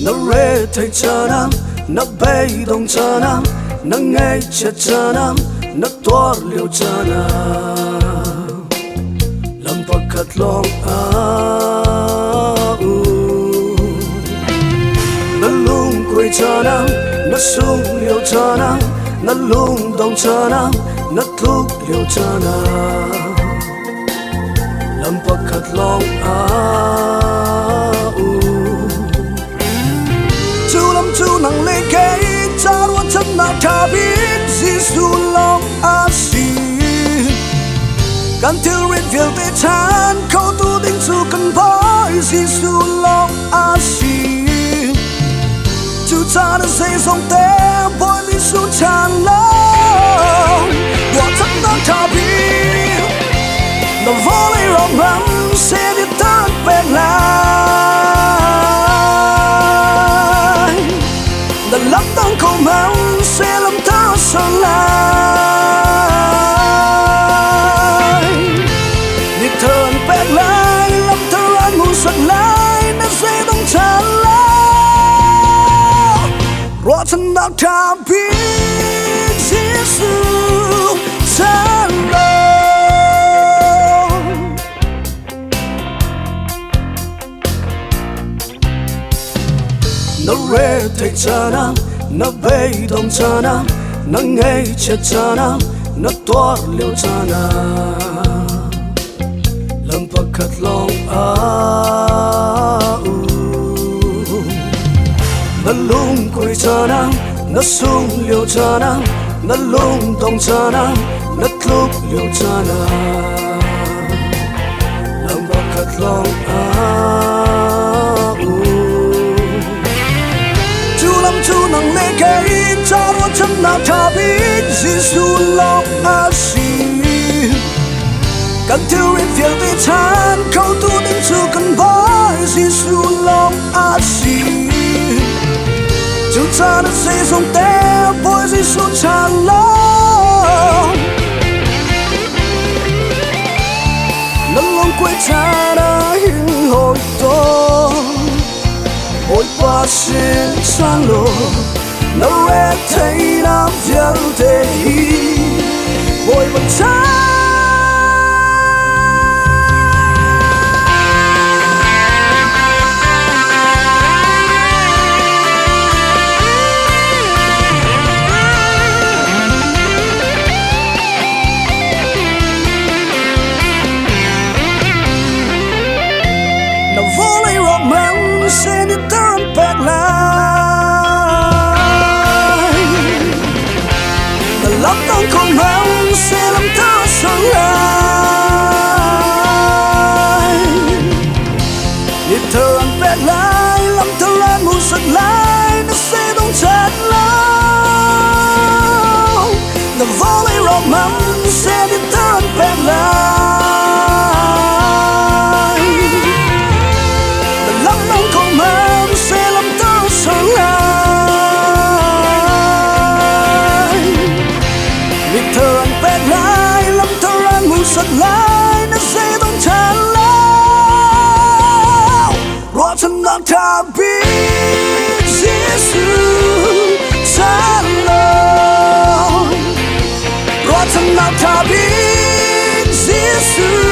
nó rê thay cha nam nó bay đồng cha nam nó ngay cha cha nam nó toa liều cha nam làm bạc khát lòng nó lung quay cha nam nó sung liều cha nam nó lung đồng cha nam nó thúc liều cha nam làm bạc khát lòng chú nang lê cây cha ruột chân na thà biết Giêsu lòng asi kan tiêu rít việc về chan câu tu định chú cần bói Giêsu lòng asi chú cha đã xây sông té bói Giêsu chan lòng ruột chân na thà biết nó vô lấy lòng lắm sẽ đi tan về lắm tăng cầu mong sẽ làm ta sợ lại nhịp thở bẹt lại làm ta anh ngủ giật lại nó sẽ đông tràn lao rõ chân đạo thà biết Giêsu tràn lao nó rê thay cha nam nó bay đồng cha nam nó ngay cha cha nam nó toa liều cha nam làm bạc khát lòng nó lung quay cha nam nó sung liều cha nam nó lung đồng cha nam nó thúc liều cha nam làm bạc khát lòng chú nang lê cây cha ruột chân na thà biết Giêsu lòng asi kan tiêu rít việc về chan câu tu định chú cần bói Giêsu lòng asi chú cha đã xây sông té bói Giêsu chan lòng nâng lòng quê cha đã hiện hồi to ôi qua xin sang lộ nó rét thấy nam dân thế hi ôi bằng trái nó vô lấy rộng mong sẽ đi tan bạc lại lắm tăng không mong sẽ làm ta sợ lại nhịp thở ăn bẹt lại làm ta lan ngủ giật lại nó sẽ đông tràn lao nó vô lấy rộng mong sẽ đi tan bẹt lại lắm tăng không mong sẽ làm ta sợ lại nhịp thở ăn bẹt lại làm ta lan ngủ giật lại nó sẽ đông tràn lao rõ chân đạo thà biết Giêsu tràn lao rõ chân đạo thà biết Giêsu